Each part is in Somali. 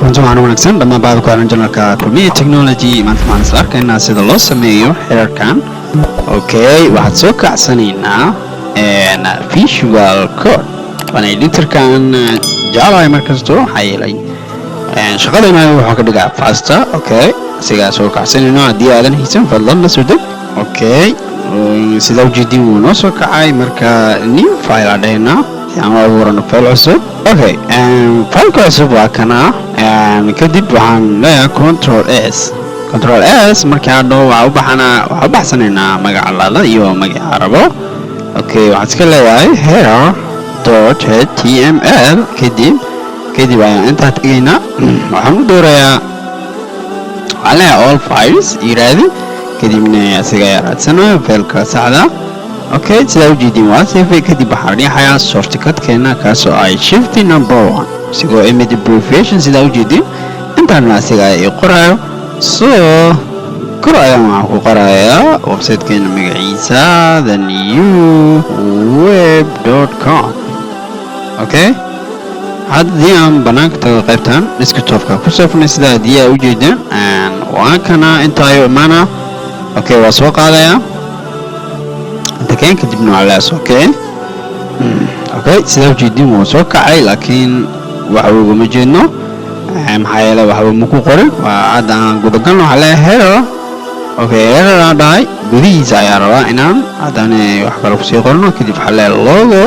كنت معنا ونكسن لما بعد كان janalka كمية تكنولوجي ما نتمنى سلاركنا سيدا لو sameeyo cashirkaan اوكي waxaad soo kacsanaynaa visual code waana editorkan jaalay markasto waxaa yeelay shaqadayna waxaa ka dhigaa faster okay sigaa soo kacsanayno haddii aadan haysan fadlan la soo deg okay sida ujeedin wuu noo soo kacay marka new file adhayna ama abuurano file cusub okay file cusub waa kana kadib waxaan leeyahay control s markii aan dhaho waxaa u baxsanaynaa magaca lada iyo magaca rabo okay waxaan iska leeyahay here.html kadib ayaan intaa tegaynaa waxaan u doorayaa waxaan leeyahay all files yiraahdi kadibna asiga ayaa raadsanayo failka saxda okay sidaa ujeedin waa save kadib waxaan riixayaa shortcutkeena kaasoo ay shift number 1 isigoo image abbreviation sidaa ujeedin intaana asiga ay qorayo so kor ayaan waxaan ku qorayaa websitekeena magaciisa thenewweb.com okay haddii aan banaanka tago qaybtan desktopka ku safnay sidaa haddii aa ujeedin waa kana intaayo imaana okay waa soo qaadayaa intakeen kadibna waa lees okay sidaa ujeedin wuu soo kacay laakiin waxa uguma jeedno maxaa yeelay waxba maku qorin waa hadda aan gudagalno waxaa leeyahay here okay here aan dhahay gudihiisa ayaa rabaa inaan haddana wax kale kusii qorno kadib waxaa leeyahay logo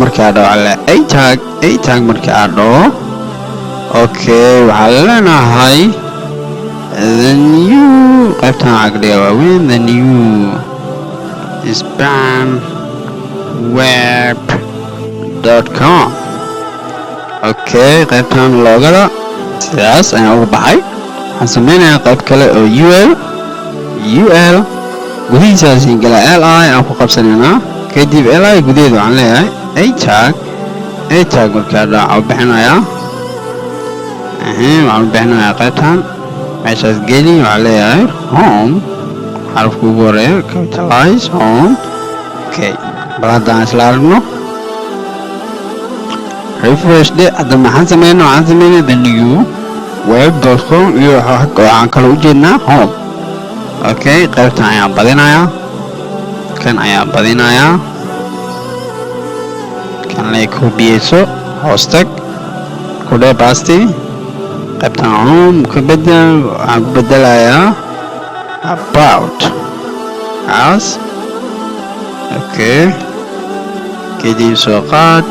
markii aan dhaho waxaa leeyahay a tag markii aan dhaho okay waxaa leenahay the new qaybtan waxaa ka dhigaa waaweyn the new span web.com okay qaybtan loogada sidaas ayaan uga baxay waxaan sameynayaa qayb kale oo ul gudihiisaasiin gala li aan ku qabsanaynaa kadib li gudaheeda waxaan leeyahay a tag markaa waxaan u bixinayaa qaybtan meeshaas geli waxaan leeyahay home xarafka ugu horeeya capitalize home okay bal haddaan isla aragno refresh de hadda waxaan sameynaa the new web.com iyo waxaan kala u jeednaa home okay qaybtan ayaan badinayaa kan ayaan badinayaa kan lay kubiyeyso hoostag kudhee basti qaybtan home ka bedel waxaan ku bedelayaa about house okay kadib soo qaad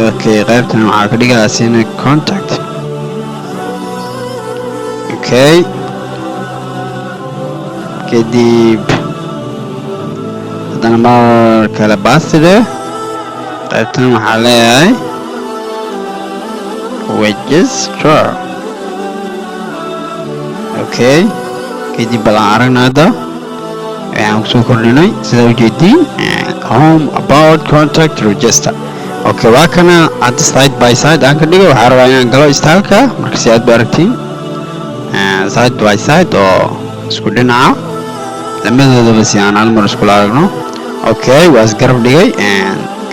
okay qaybtan waxaa ka dhigaa sina contact okay kadib haddana mar kale bastide qaybtan waxaa leeyahay register okay kadib balan aragna hadda waxaan kusoo kordhinay sidaa ujeediin home about contact register okay waa kana hadda side by side aan ka dhigo waxaa rabaa inaan galo styleka marka si aad ba aragtiin side by side oo isku dhinaca lamadoodaba si aan hal mar iskula aragno okay waa isgarab dhigay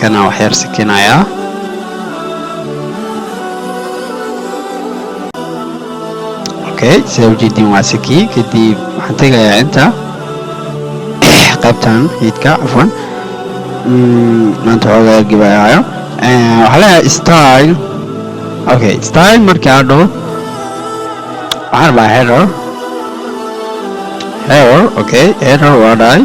kana wax yar sikinayaa okay sidaa ujeediin waa sikii kadib waxaan tegayaa inta qaybtan hiidka cafwan maanta xoogaa ergibayahayo waxaa leeyahay style okay style markii aan dhaho waxaan rabaa header okay header waa dhahay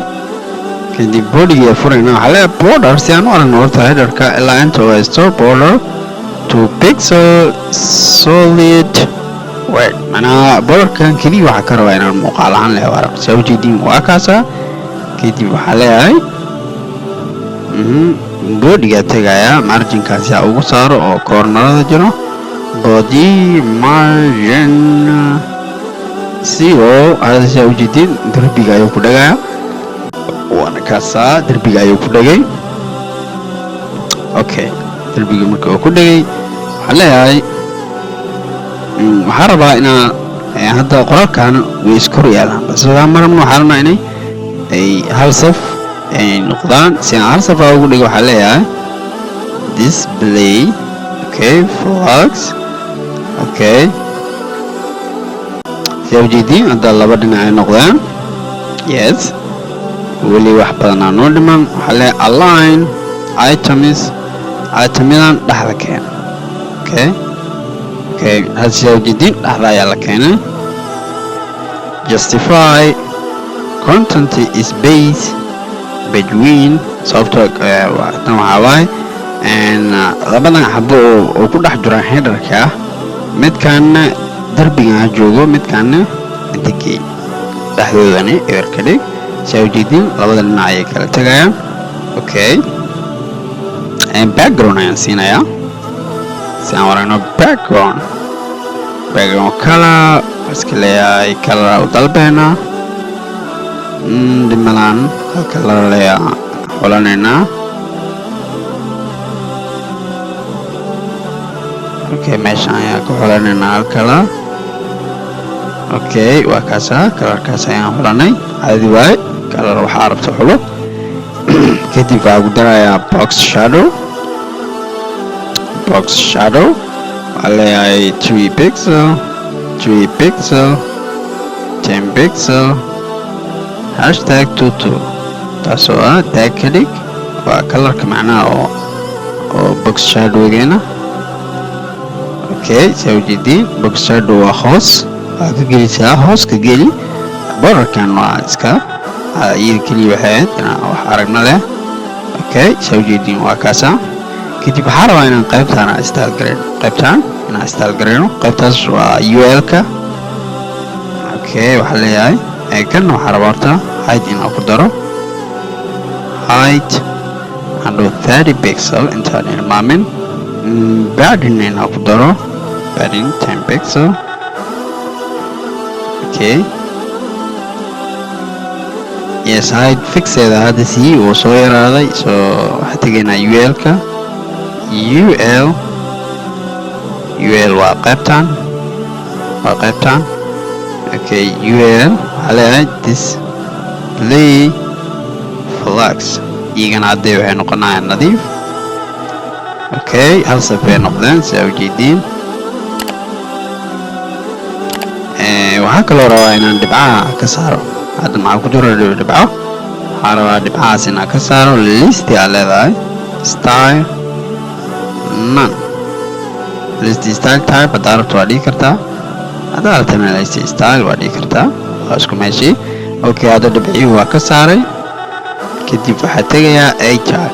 kadib bodigii furayna waxaa leeyahay border si aan u aragno horta headerka ilaa inta oo haysto border to pixel solid word manaa borderkan keliya waxaa ka rabaa inaan muuqaal ahaan leeyahay arag saa ujeediin waa kaasaa kadib waxaa leeyahay boodigaa tegayaa marginkaasi ha ugu saaro oo koornarada jiro body margin co hadda saa ujeedin derbiga ayuu ku dhagayaa waana kaasaa derbiga ayuu ku dhagay okay derbiga marka uu ku dhagay waxaa leeyahay waxaa rabaa inaa hadda qoraalkan way iskor yaalaan balse wadaa marabna waxaa rabnaa inay ay hal saf noqdaan si aan hal saf ugu dhigo waxaa leeyahay display. Okay, flags. Okay, ujeedin hadda laba dhinac ay noqdaan. Yes, weli wax badan aan noo dhiman. waxaa le align itemidan dhexda keen. Okay, hadda ujeedin dhexda ayaa la keenay. Justify content is based between sababtoo tan waxaa waaye labadan xabo oo ku dhex jira headerka, midkaana darbigan ha joogo, midkaana intikii dhexdoodani eber ka dhig. saa ujeedin labada dhinac ayay kala tagayaan. Okay, background ayaan siinayaa si aan waragno. background color iska leeyahay color u dalbeena dhimalaan halka la leeyaa xulanaynaa. Okay, meeshaan ayaa ku xulanaynaa hal color. Okay, waa kaasa colorkaas ayaan xulanay. caadi waaye color waxaa rabta xulo. kadib waxaa ku darayaa box shadow. waxaa leeyahay 3 pixel 10 pixel hashtag tutu, taasoo ah tag ka dhig. waa colorka macnaha oo box shadowgeena. Okay, saa ujeedin box shadow waa hoos, waa ka gelisaa hoos ka geli. borderkan waa iska iyada keliya waxayd inaan wax aragna leh. Okay, saa ujeedin waa kaasa. kadib waxaa rabaa inaan qaybtaan install gareyno. qaybtaas waa ul-ka. Okay, waxaa leeyahay kan waxaa rabaa horta height inaan ku daro. height andho 30 pixel intaan ilmaamin. padding inaan ku daro. padding 10 pixel. Okay, yes, height fixeeda hadda sii uu soo yaraaday. waxaa tegaynaa ul-ka. ul waa qaybtaan. Okay, ul waxaa leeyahay display flags. iyagana hadday waxay noqonayaan nadiif. Okay, hal saf bay noqdeen saa ujeediin. waxaa kaloo rabaa inaan dhibcaha ka saaro. hadda maxaa ku jiro dhibco. waxaa rabaa dhibcahaas inaan ka saaro. listi aa leedahay style none. listi style type haddaa rabto waa dhigi kartaa. haddaa rabtana listi style waa dhigi kartaa. waa isku meeshii. Okay, hadda dhibcihii waa ka saaray. kadib waxaa tegayaa ajag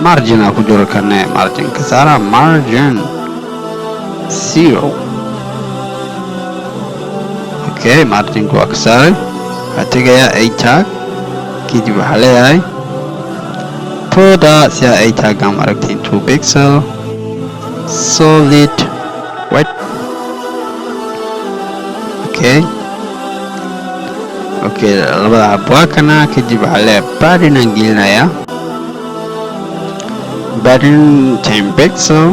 margin aa ku jiro karne. margin ka saara. margin 0. Okay, marginku waa ka saaray. waxaa tegayaa ajag. kadib waxaa leeyahay border si aa ajag aan aragtiin 2 pixel solid white. Okay, labada xabwaakana. kadib waxaa leeyahay padding aan gelinayaa. padding 10 pixel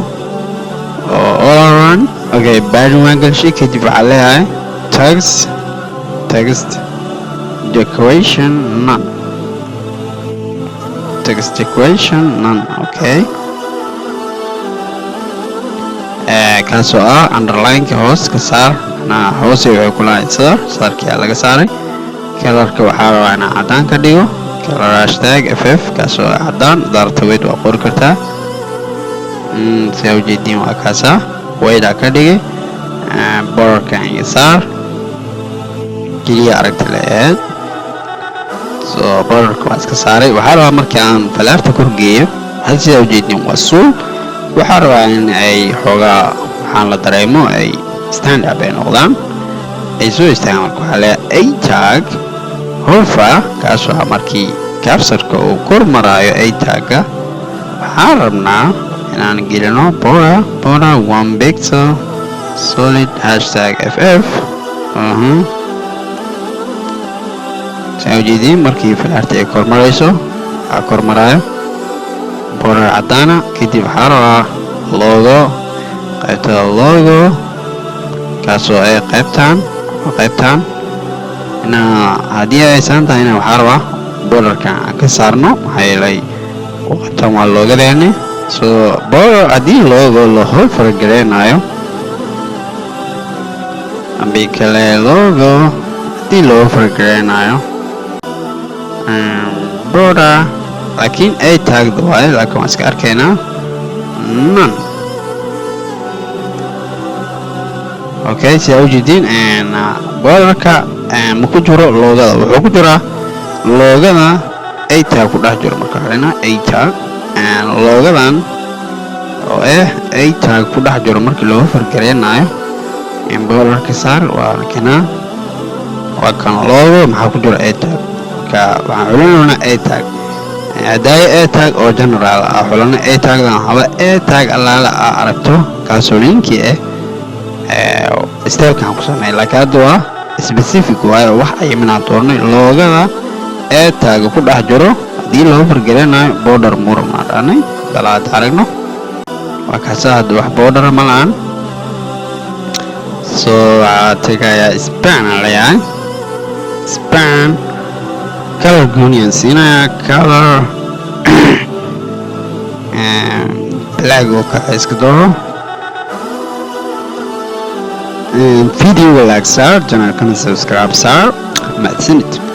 all around. Okay, padding waan gelshay. kadib waxaa leeyahay text decoration none. Okay, kaasoo ah underlineka hoos ka saar. hoose waxay ku lahayd saarkii laga saaray. colorka waxaa rabaa inaan cadaan ka dhigo. color hashtag ff kaasoo ah cadaan. daarta weyd waa qori kartaa. saa ujeediin waa kaasa weydaa ka dhigay. borderka iyo saar keliya aragti la-eed. borderka waa iska saaray. waxaa rabaa markii aan falaarta korgeeyo. hadda sidaa ujeediin waa suul. waxaa rabaa in ay xoogaa waxaan la dareemo ay stand up ay noqdaan, ay soo istaagaan. marka waxaa leeyahay ajag hofa, kaasoo ah markii capsarka uu kor maraayo ajagga. waxaan rabnaa inaan gelino border 1 pixel solid hashtag ff. saa ujeediin markii falaarta ay kor marayso waxaa kor maraayo border cadaana. kadib waxaa rabaa logo. qaybta logo kaasoo ay qaybtaan haddii ay aysan tahayna waxaa rabaa borderka aan ka saarno maxaa yeelay waqtan waa loogadeeni so border haddii loogo la howl faragareynayo ambi kale logo haddii loo faragareynayo border laakiin ay taagda waayo laakiin waan iska arkaynaa none okay sidaa ujeediin borderka ma ku jiro loogada wuxuu ku jiraa loogada ay taag ku dhex jiro marka horena ay taag loogadan oo ay taag ku dhex jiro markii loo fargareynayo borderka saar waa kanaa waa kan loogo maxaa ku jiro ay taag marka waxaan xulinaynaa ay taag hadaayo ay taag oo general ah xulana ay taagdan haba ay taag allaala ah aragto kaasooyinkii stylekan ku sameey laakiin hadda waa specific waayo wax ay minaa doornay loogada ee taaga ku dhex jiro haddii loo fargareynayo border murma dhaanay dalaad aragno waa kaasa hadda wax border ma lahan so waxaa tagayaa span layahay span color gooniyan siinaya color black oo kale iska dooro video like saar janalkana subscribe saar mahadsanid